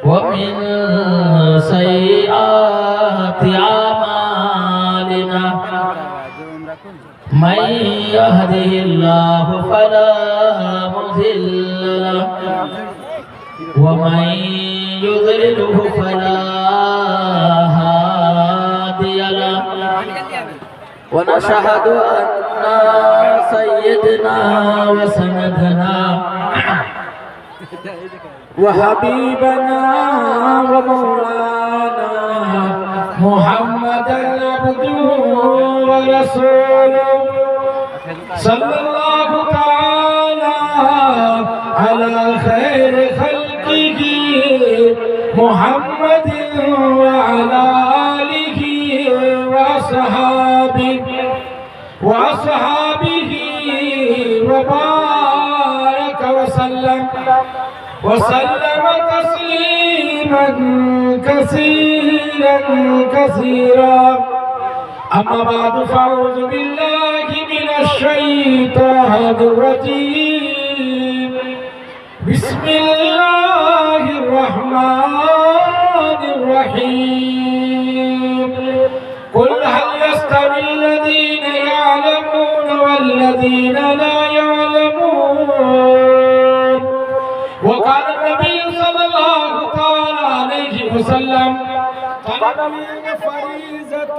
ومن سيئات أعمالنا من يهده الله فلا مضل له ومن يضلله فلا هادي له ونشهد أن سيدنا وسندنا وحبيبنا ومولانا محمدا عبده ورسوله صلى الله تعالى على خير خلقه محمد وعلى آله وأصحابه وبارك وسلم تسليما كثيرا أما بعد فأعوذ بالله من الشيطان الرجيم بسم الله الرحمن الرحيم قل هل يستوي الذين يعلمون والذين لا يعلمون وقال النبي صلى الله تعالى عليه وسلم التعليم فريضة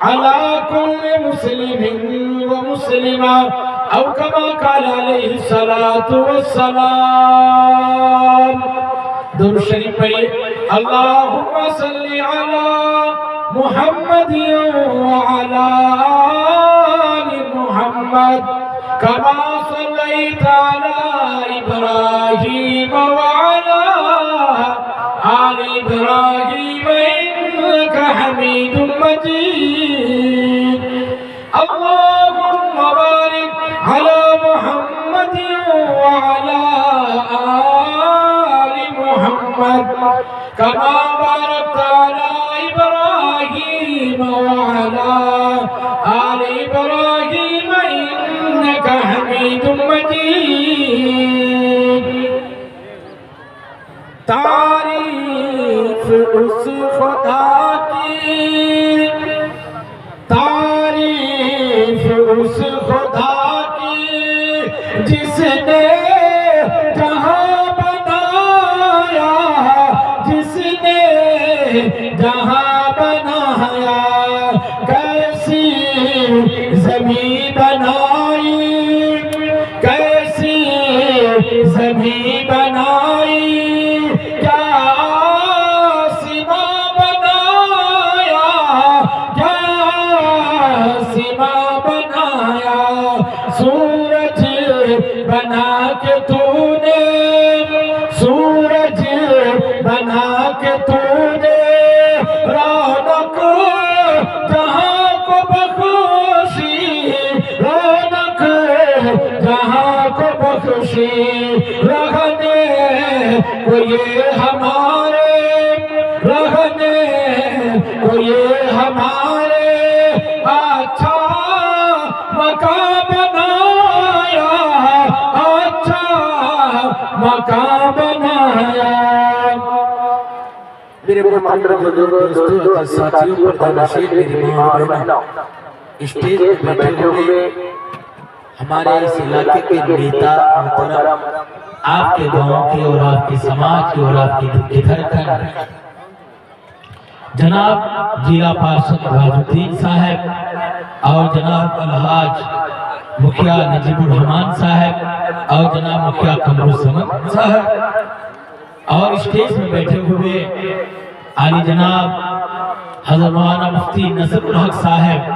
على كل مسلم ومسلمة أو كما قال عليه الصلاة والسلام درود شریف پڑھیے اللهم صل على محمد وعلى آل محمد كما صليت على إبراهيم وعلى آل إبراهيم إنك حميد مجيد اللهم بارك على محمد وعلى آل محمد كما باركت على إبراهيم وعلى آل إبراهيم إنك حميد مجيد تعریف اس خدا کی تعریف اس خدا کی جس نے جہاں بنایا جس نے جہاں بنایا کیسی زمین بنائی کیسی زمین بنائی سورج بنا کے تو نے سورج بنا کے تو نے رونق جہاں کو بخشی رونق جہاں کو بخشی رہنے کو یہ ہمارے رہنے کو یہ ہمارے اچھا مکان بنایا اچھا مکان بنایا میرے محترم دوستوں ساتھیوں پردہ نشین میری ماں بہنوں اسٹیج پر بیٹھے ہوئے ہمارے اس علاقے کے نیتا محترم آپ کے گاؤں کے اور آپ کے سماج کے اور آپ کے گھر کا جناب ضلع پارشد راج الدین صاحب اور جناب الحاج مکھیا نجیب الرحمان صاحب اور جناب مکھیا قمر الزمان صاحب اور اسٹیج میں بیٹھے ہوئے عالی جناب حضرت مولانا مفتی نصر الحق صاحب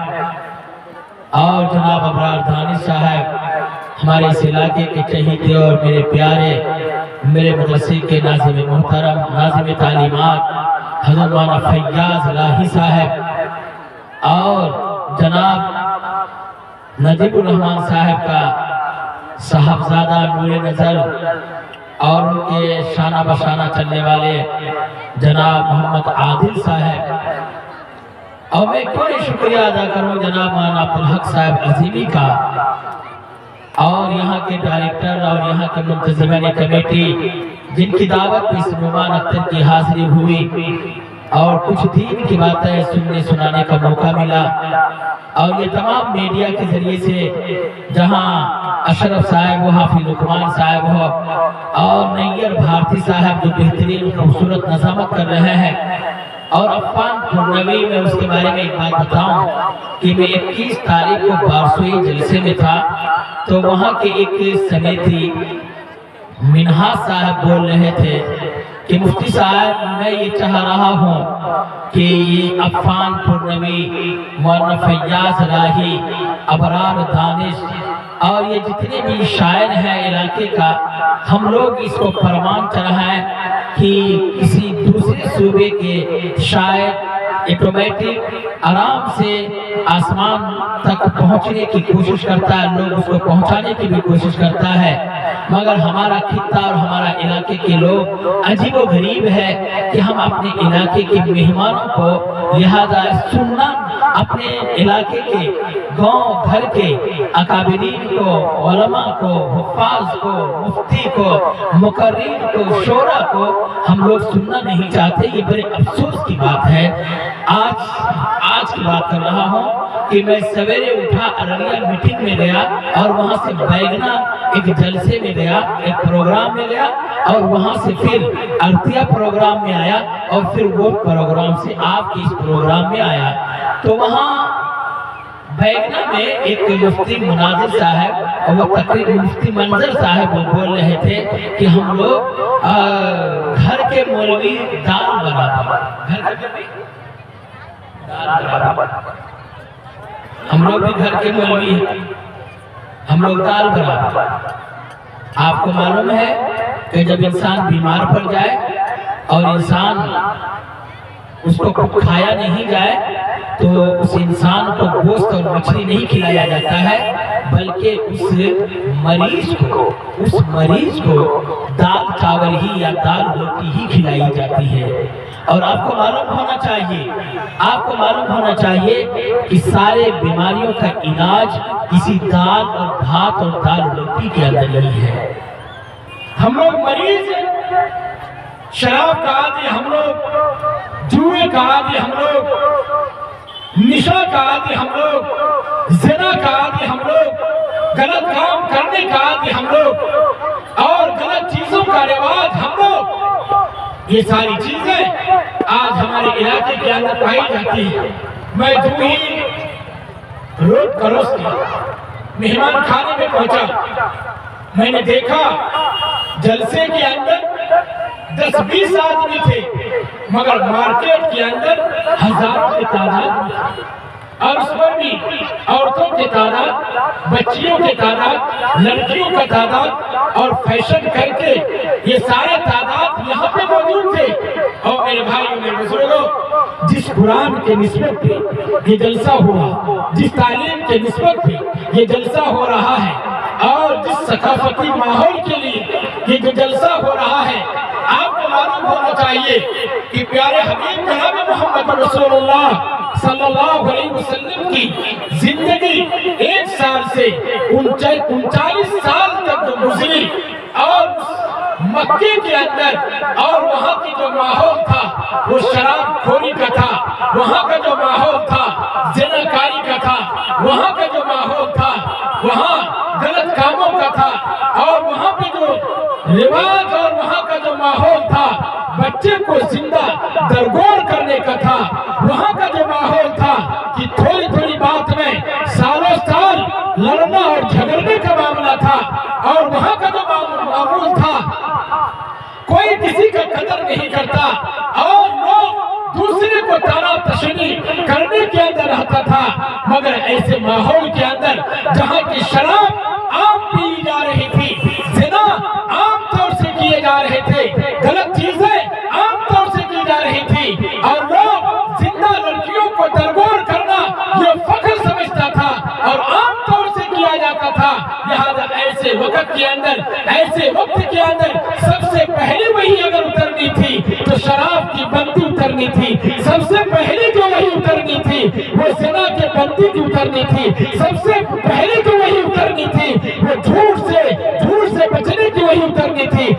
اور جناب ابرار دانش صاحب ہمارے اس علاقے کے چہیتے اور میرے پیارے میرے مدرسے کے ناظم محترم ناظم تعلیمات حضرت مولانا فیاض الہی صاحب اور جناب نجیب الرحمان صاحب کا صاحبزادہ نور نظر اور ان کے شانہ بشانہ چلنے والے جناب محمد عادل صاحب اور میں کوئی شکریہ ادا کروں جناب مولانا عبدالحق صاحب عظیمی کا اور یہاں کے ڈائریکٹر اور یہاں کے منتظمین کمیٹی جن کی دعوت پہ اس نعمان اختر کی حاضری ہوئی اور کچھ دین کی باتیں سننے سنانے کا موقع ملا، اور یہ تمام میڈیا کے ذریعے سے جہاں اشرف صاحب ہو، حافظ لقمان صاحب ہو اور نیر بھارتی صاحب جو بہترین خوبصورت نظامت کر رہے ہیں، اور عفان پورنوی میں اس کے بارے میں ایک بات بتاؤں کہ میں 21 تاریخ کو بارسوئی جلسے میں تھا تو وہاں کے ایک سمیتی منہاج صاحب بول رہے تھے کہ مفتی صاحب میں یہ چاہ رہا ہوں کہ یہ عفان پورنوی، مولانا فیاض راہی، ابرار دانش اور یہ جتنے بھی شاعر ہیں علاقے کا، ہم لوگ اس کو پروان چڑھائیں کہ کسی دوسرے صوبے کے شاعر آٹومیٹک آرام سے آسمان تک پہنچنے کی کوشش کرتا ہے، لوگ اس کو پہنچانے کی بھی کوشش کرتا ہے، مگر ہمارا خطہ اور ہمارا علاقے کے لوگ عجیب و غریب ہے کہ ہم اپنے علاقے کے مہمانوں کو لہذا سننا، اپنے علاقے کے گاؤں گھر کے اکابرین کو، علماء کو، حفاظ کو، مفتی کو، مقررین کو، شورا کو ہم لوگ سننا نہیں چاہتے۔ یہ بڑے افسوس کی بات ہے۔ آج کی بات کر رہا ہوں کہ میں سویرے اٹھا ارریہ میٹنگ میں گیا اور وہاں سے بیگنا ایک جلسے میں گیا، ایک پروگرام میں گیا اور وہاں سے پھر ارتیا پروگرام میں آیا اور پھر وہ پروگرام سے آپ کی اس پروگرام میں آیا۔ تو وہاں بیگنا میں ایک مفتی مناظر صاحب اور وہ تقریب مفتی منظر صاحب وہ بول رہے تھے کہ ہم لوگ گھر کے مولوی دال برابر، گھر کے دال برابر، ہم لوگ بھی گھر کے مولوی ہیں، ہم لوگ دال برابر۔ آپ کو معلوم ہے کہ جب انسان بیمار پڑ جائے اور انسان اس کو کھایا نہیں جائے تو اس انسان کو گوشت اور مچھلی نہیں کھلایا جاتا ہے، بلکہ اس مریض کو دال چاول ہی یا دال روٹی ہی کھلائی جاتی ہے۔ اور آپ کو معلوم ہونا چاہیے کہ سارے بیماریوں کا علاج کسی دال اور بھات اور دال روٹی کے اندر ہی ہے۔ ہم لوگ مریض ہیں، شراب کا عادی ہم لوگ، جوئے کا عادی ہم لوگ، نشا کا عادی ہم لوگ، زنا کا عادی ہم لوگ، غلط کام کرنے کا عادی ہم لوگ اور غلط چیزوں کا رواج ہم لوگ۔ یہ ساری چیزیں آج ہمارے علاقے کے اندر پائی جاتی ہیں۔ میں جو ہی روڈ کراس کیا، مہمان کھانے میں پہنچا، میں نے دیکھا جلسے کے اندر 10-20 آدمی تھے مگر مارکیٹ کے اندر ہزاروں کی تعداد میں، اور اس پر بھی عورتوں کی تعداد، بچیوں کی تعداد، لڑکیوں کا تعداد اور فیشن کر کے یہ سارے تعداد یہاں پہ موجود تھے۔ اور میرے بھائیوں نے بزرگوں، جس قرآن کے نسبت پہ یہ جلسہ ہوا، جس تعلیم کے نسبت پہ یہ جلسہ ہو رہا ہے اور جس ثقافتی ماحول کے لیے یہ جو جلسہ ہو رہا ہے، آپ کو معلوم ہونا چاہیے کہ پیارے حبیب جناب محمد رسول اللہ صلی اللہ علیہ وسلم کی زندگی 1 سال سے 39 سال تک جو گزری، اور مکے کے اندر اور وہاں کی جو ماحول تھا وہ شراب خوری کا تھا، وہاں کا جو ماحول تھا زنا کاری کا تھا، وہاں کا جو ماحول تھا وہاں غلط کاموں کا تھا، اور وہاں پہ جو رواج اور وہاں کا جو ماحول تھا بچے کو زندہ درگور کرنے کا تھا، وہاں کا جو ماحول تھا کہ تھوڑی تھوڑی بات میں سالوں سال لڑنا اور جھگڑنے کا معاملہ تھا، اور وہاں کا جو معمول تھا کوئی کسی کا قدر نہیں کرتا اور لوگ دوسرے کو تانا تشنی کرنے کے اندر رہتا تھا۔ مگر ایسے ماحول کے اندر جہاں کی شراب عام پی جا رہی تھی، زنا عام طور سے کیے جا رہے تھے، غلط چیزیں عام طور سے کی جا رہی تھی، اور لوگ زندہ لڑکیوں کو درگور کرنا یہ فخر سمجھتا تھا اور عام طور سے کیا جاتا تھا۔ لہذا ایسے وقت کے اندر، ایسے وقت کے اندر سب سے پہلے وہی اگر اترنی تھی تو شراب کی بندی اترنی تھی، سب سے پہلے جو وہی اترنی تھی وہ زنا کے بندی کی اترنی تھی، سب سے پہلے جو وہی اترنی تھی وہ